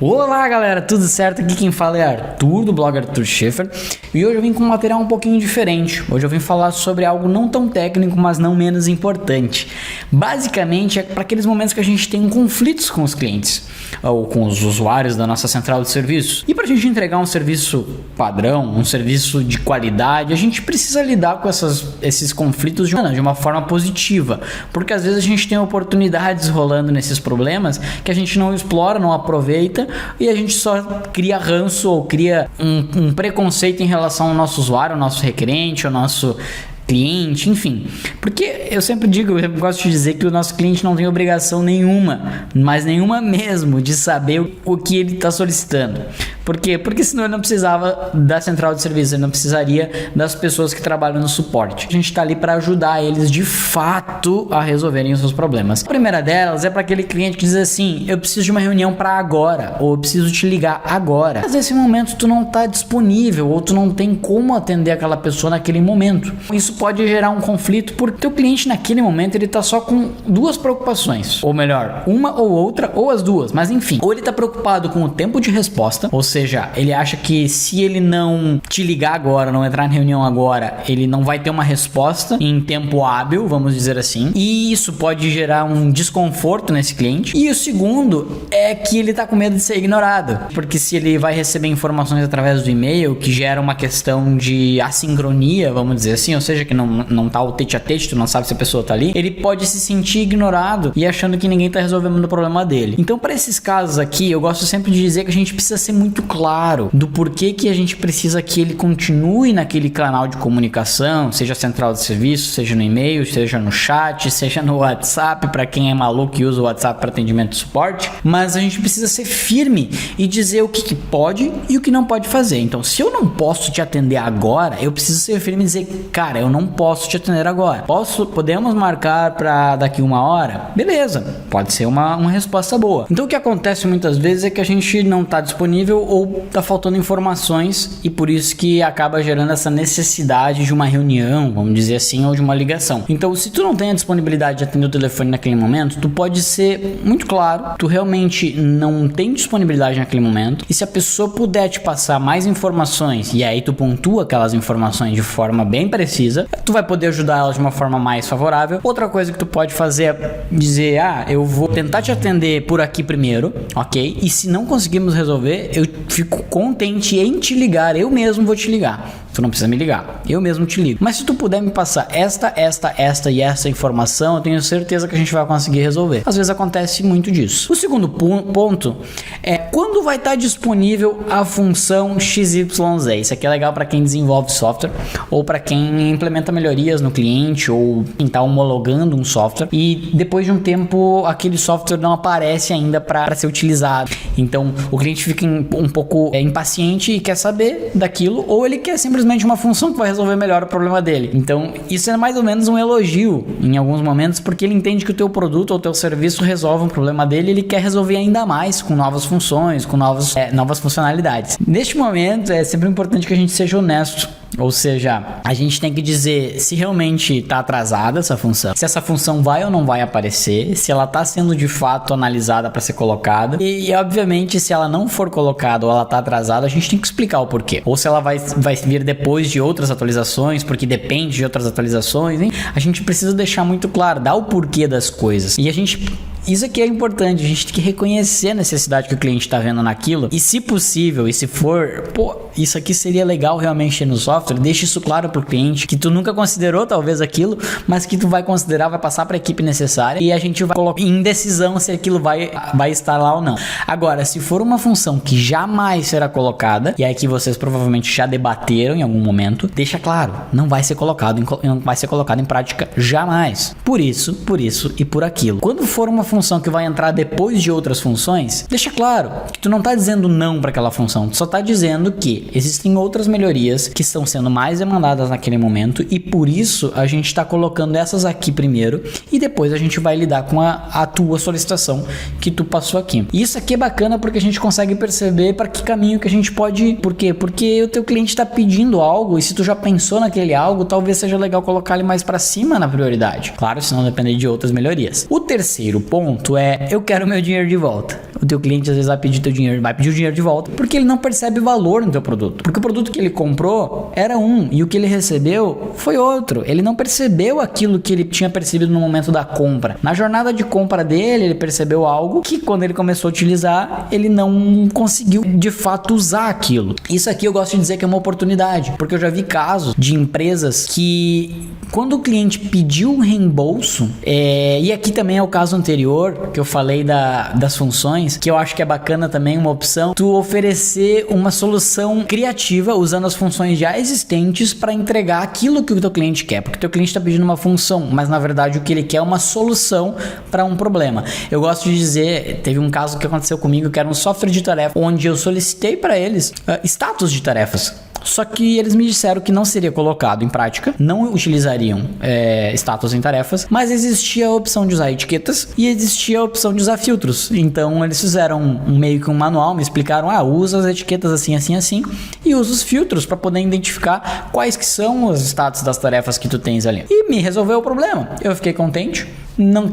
Olá galera, tudo certo? Aqui quem fala é Arthur, do blog Arthur Schaefer, e hoje eu vim com um material um pouquinho diferente. Hoje eu vim falar sobre algo não tão técnico, mas não menos importante. Basicamente é para aqueles momentos que a gente tem conflitos com os clientes ou com os usuários da nossa central de serviço. E para a gente entregar um serviço padrão, um serviço de qualidade, a gente precisa lidar com esses conflitos de uma forma positiva, porque às vezes a gente tem oportunidades rolando nesses problemas que a gente não explora, não aproveita, e a gente só cria ranço ou cria um preconceito em relação ao nosso usuário, ao nosso requerente, ao nosso cliente, enfim. Porque eu sempre gosto de dizer que o nosso cliente não tem obrigação nenhuma, mas nenhuma mesmo, de saber o que ele está solicitando. Por quê? Porque senão ele não precisava da central de serviço, ele não precisaria das pessoas que trabalham no suporte. A gente está ali para ajudar eles de fato a resolverem os seus problemas. A primeira delas é para aquele cliente que diz assim: eu preciso de uma reunião para agora, ou eu preciso te ligar agora. Mas nesse momento tu não está disponível, ou tu não tem como atender aquela pessoa naquele momento. Isso pode gerar um conflito, porque teu cliente naquele momento ele está só com duas preocupações, ou melhor, uma ou outra, ou as duas, mas enfim. Ou ele está preocupado com o tempo de resposta, ou seja, ele acha que se ele não te ligar agora, não entrar na reunião agora, ele não vai ter uma resposta em tempo hábil, vamos dizer assim, e isso pode gerar um desconforto nesse cliente. E o segundo é que ele está com medo de ser ignorado, porque se ele vai receber informações através do e-mail, que gera uma questão de assincronia, vamos dizer assim, ou seja, que não tá o tete a tete, tu não sabe se a pessoa tá ali, ele pode se sentir ignorado e achando que ninguém tá resolvendo o problema dele. Então, para esses casos aqui, eu gosto sempre de dizer que a gente precisa ser muito claro do porquê que a gente precisa que ele continue naquele canal de comunicação, seja central de serviço, seja no e-mail, seja no chat, seja no WhatsApp, para quem é maluco e usa o WhatsApp para atendimento e suporte, mas a gente precisa ser firme e dizer o que pode e o que não pode fazer. Então, se eu não posso te atender agora, eu preciso ser firme e dizer: cara, eu não posso te atender agora. Podemos marcar para daqui uma hora? Beleza, pode ser uma resposta boa. Então o que acontece muitas vezes é que a gente não está disponível ou está faltando informações, e por isso que acaba gerando essa necessidade de uma reunião, vamos dizer assim, ou de uma ligação. Então, se tu não tem a disponibilidade de atender o telefone naquele momento, tu pode ser muito claro, tu realmente não tem disponibilidade naquele momento, e se a pessoa puder te passar mais informações, e aí tu pontua aquelas informações de forma bem precisa, tu vai poder ajudar ela de uma forma mais favorável. Outra coisa que tu pode fazer é dizer: eu vou tentar te atender por aqui primeiro, ok? E se não conseguirmos resolver, eu fico contente em te ligar, eu mesmo vou te ligar. Tu não precisa me ligar, eu mesmo te ligo. Mas se tu puder me passar esta e essa informação, eu tenho certeza que a gente vai conseguir resolver. Às vezes acontece muito disso. O segundo ponto é quando vai estar disponível a função XYZ. Isso aqui é legal para quem desenvolve software ou para quem implementa melhorias no cliente ou quem está homologando um software e depois de um tempo aquele software não aparece ainda para ser utilizado. Então o cliente fica um pouco impaciente e quer saber daquilo, ou ele quer simplesmente uma função que vai resolver melhor o problema dele. Então isso é mais ou menos um elogio em alguns momentos, porque ele entende que o teu produto ou o teu serviço resolve um problema dele e ele quer resolver ainda mais com novas funções, com novas funcionalidades. Neste momento é sempre importante que a gente seja honesto. Ou seja, a gente tem que dizer se realmente está atrasada essa função, se essa função vai ou não vai aparecer, se ela está sendo de fato analisada para ser colocada e obviamente se ela não for colocada ou ela está atrasada, a gente tem que explicar o porquê. Ou se ela vai vir depois de outras atualizações, porque depende de outras atualizações, hein? A gente precisa deixar muito claro, dar o porquê das coisas. E isso aqui é importante, a gente tem que reconhecer a necessidade que o cliente está vendo naquilo e, se possível, e se for, isso aqui seria legal realmente no software, deixa isso claro pro cliente, que tu nunca considerou talvez aquilo, mas que tu vai considerar, vai passar para a equipe necessária e a gente vai colocar em decisão se aquilo vai estar lá ou não. Agora, se for uma função que jamais será colocada, e aí que vocês provavelmente já debateram em algum momento, deixa claro, não vai ser colocado em prática jamais. Por isso e por aquilo. Quando for uma função que vai entrar depois de outras funções, deixa claro que tu não tá dizendo não para aquela função, tu só tá dizendo que que existem outras melhorias que estão sendo mais demandadas naquele momento e por isso a gente está colocando essas aqui primeiro e depois a gente vai lidar com a tua solicitação que tu passou aqui. E isso aqui é bacana porque a gente consegue perceber para que caminho que a gente pode ir. Por quê? Porque o teu cliente está pedindo algo e se tu já pensou naquele algo, talvez seja legal colocar ele mais para cima na prioridade. Claro, se não depender de outras melhorias. O terceiro ponto é: eu quero meu dinheiro de volta. O teu cliente às vezes vai pedir teu dinheiro, vai pedir o dinheiro de volta porque ele não percebe valor no teu produto. Porque o produto que ele comprou era um e o que ele recebeu foi outro. Ele não percebeu aquilo que ele tinha percebido no momento da compra. Na jornada de compra dele, ele percebeu algo que quando ele começou a utilizar, ele não conseguiu de fato usar aquilo. Isso aqui eu gosto de dizer que é uma oportunidade, porque eu já vi casos de empresas que quando o cliente pediu um reembolso, e aqui também é o caso anterior que eu falei das funções, que eu acho que é bacana também uma opção, tu oferecer uma solução criativa usando as funções já existentes para entregar aquilo que o teu cliente quer, porque o teu cliente está pedindo uma função, mas na verdade o que ele quer é uma solução para um problema. Eu gosto de dizer, teve um caso que aconteceu comigo que era um software de tarefa, onde eu solicitei para eles status de tarefas. Só que eles me disseram que não seria colocado em prática, não utilizariam status em tarefas, mas existia a opção de usar etiquetas e existia a opção de usar filtros. Então eles fizeram meio que um manual, me explicaram, usa as etiquetas assim, assim, assim e usa os filtros para poder identificar quais que são os status das tarefas que tu tens ali. E me resolveu o problema. Eu fiquei contente. Não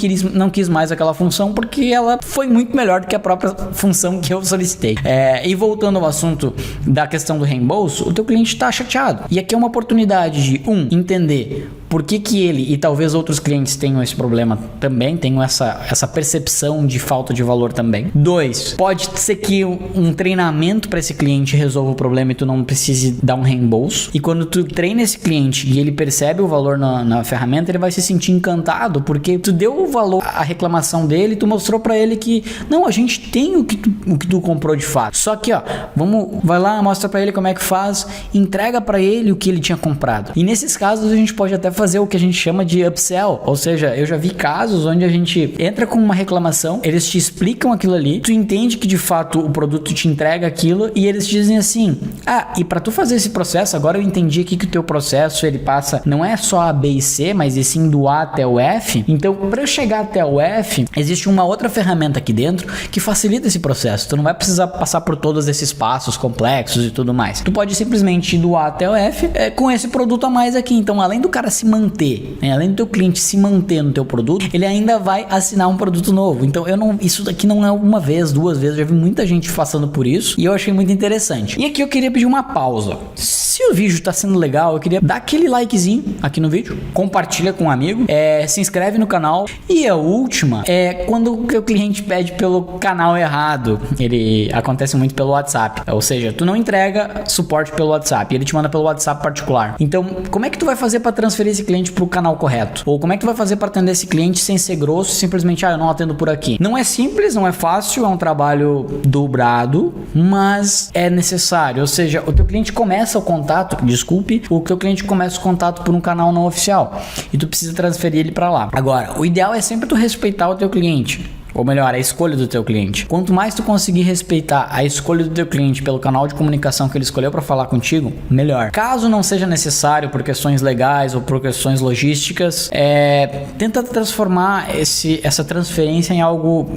quis mais aquela função porque ela foi muito melhor do que a própria função que eu solicitei. E voltando ao assunto da questão do reembolso, o teu cliente está chateado. E aqui é uma oportunidade de, entender por que ele e talvez outros clientes tenham esse problema também, tenham essa percepção de falta de valor também. 2, pode ser que um treinamento para esse cliente resolva o problema e tu não precise dar um reembolso. E quando tu treina esse cliente e ele percebe o valor na ferramenta, ele vai se sentir encantado porque tu deu o valor à reclamação dele, tu mostrou para ele que não, a gente tem o que tu comprou de fato. Só que vai lá, mostra para ele como é que faz, entrega para ele o que ele tinha comprado. E nesses casos a gente pode até fazer o que a gente chama de upsell, ou seja, eu já vi casos onde a gente entra com uma reclamação, eles te explicam aquilo ali, tu entende que de fato o produto te entrega aquilo e eles te dizem assim, e para tu fazer esse processo, agora eu entendi aqui que o teu processo ele passa, não é só A, B e C, mas e sim do A até o F, então para eu chegar até o F, existe uma outra ferramenta aqui dentro que facilita esse processo, tu não vai precisar passar por todos esses passos complexos e tudo mais, tu pode simplesmente ir do A até o F com esse produto a mais aqui, então além do cara se manter, além do teu cliente se manter no teu produto, ele ainda vai assinar um produto novo. Então isso daqui não é uma vez, 2 vezes, eu já vi muita gente passando por isso e eu achei muito interessante. E aqui eu queria pedir uma pausa. Se o vídeo tá sendo legal, eu queria dar aquele likezinho aqui no vídeo, compartilha com um amigo, se inscreve no canal. E a última é quando o teu cliente pede pelo canal errado, ele acontece muito pelo WhatsApp, ou seja, tu não entrega suporte pelo WhatsApp, ele te manda pelo WhatsApp particular. Então, como é que tu vai fazer para transferir esse cliente pro canal correto? Ou como é que tu vai fazer para atender esse cliente sem ser grosso, simplesmente, eu não atendo por aqui? Não é simples, não é fácil, é um trabalho dobrado, mas é necessário. Ou seja, o teu cliente começa o contato por um canal não oficial e tu precisa transferir ele para lá. Agora, o ideal é sempre tu respeitar o teu cliente. Ou melhor, a escolha do teu cliente. Quanto mais tu conseguir respeitar a escolha do teu cliente pelo canal de comunicação que ele escolheu para falar contigo, melhor. Caso não seja necessário por questões legais ou por questões logísticas, tenta transformar essa transferência em algo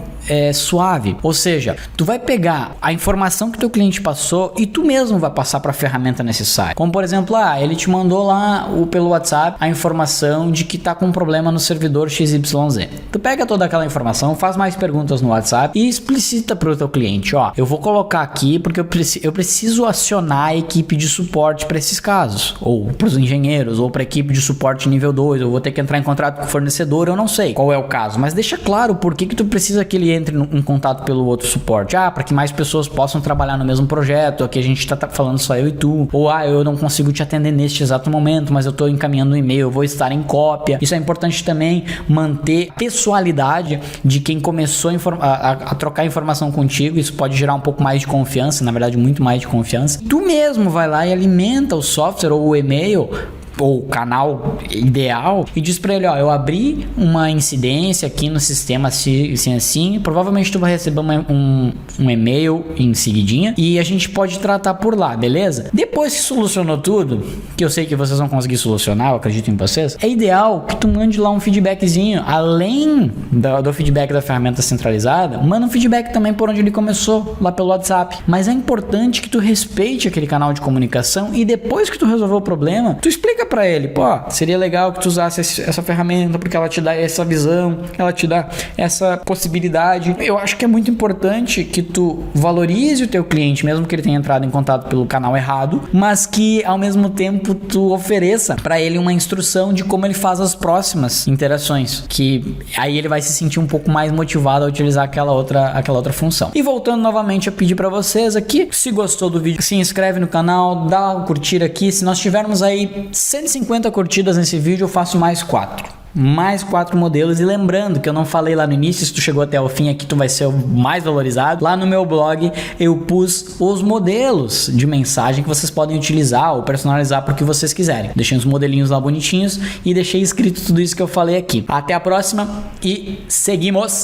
suave. Ou seja, tu vai pegar a informação que teu cliente passou e tu mesmo vai passar para a ferramenta necessária. Como por exemplo, ele te mandou lá pelo WhatsApp a informação de que tá com um problema no servidor XYZ. Tu pega toda aquela informação, faz mais perguntas no WhatsApp e explicita para o teu cliente, eu vou colocar aqui porque eu preciso acionar a equipe de suporte para esses casos, ou para os engenheiros, ou para a equipe de suporte nível 2, eu vou ter que entrar em contato com o fornecedor, eu não sei qual é o caso, mas deixa claro por que tu precisa que ele entre em contato pelo outro suporte, para que mais pessoas possam trabalhar no mesmo projeto, aqui a gente tá falando só eu e tu, ou eu não consigo te atender neste exato momento, mas eu tô encaminhando um e-mail, eu vou estar em cópia. Isso é importante também, manter pessoalidade de quem começou a trocar informação contigo. Isso pode gerar um pouco mais de confiança, na verdade muito mais de confiança. Tu mesmo vai lá e alimenta o software ou o e-mail ou canal ideal e diz pra ele, ó, eu abri uma incidência aqui no sistema assim, provavelmente tu vai receber um e-mail em seguidinha e a gente pode tratar por lá, beleza? Depois que solucionou tudo, que eu sei que vocês vão conseguir solucionar, eu acredito em vocês, é ideal que tu mande lá um feedbackzinho, além do feedback da ferramenta centralizada, manda um feedback também por onde ele começou, lá pelo WhatsApp. Mas é importante que tu respeite aquele canal de comunicação e depois que tu resolveu o problema, tu explica pra ele, pô, seria legal que tu usasse essa ferramenta porque ela te dá essa visão, ela te dá essa possibilidade. Eu acho que é muito importante que tu valorize o teu cliente, mesmo que ele tenha entrado em contato pelo canal errado, mas que ao mesmo tempo tu ofereça pra ele uma instrução de como ele faz as próximas interações, que aí ele vai se sentir um pouco mais motivado a utilizar aquela outra função. E voltando novamente a pedir pra vocês aqui, se gostou do vídeo, se inscreve no canal, dá um curtir aqui. Se nós tivermos aí 150 curtidas nesse vídeo, eu faço mais 4 modelos. E lembrando que eu não falei lá no início, se tu chegou até o fim aqui, tu vai ser o mais valorizado. Lá no meu blog eu pus os modelos de mensagem que vocês podem utilizar ou personalizar para o que vocês quiserem. Deixei os modelinhos lá bonitinhos e deixei escrito tudo isso que eu falei aqui. Até a próxima e seguimos!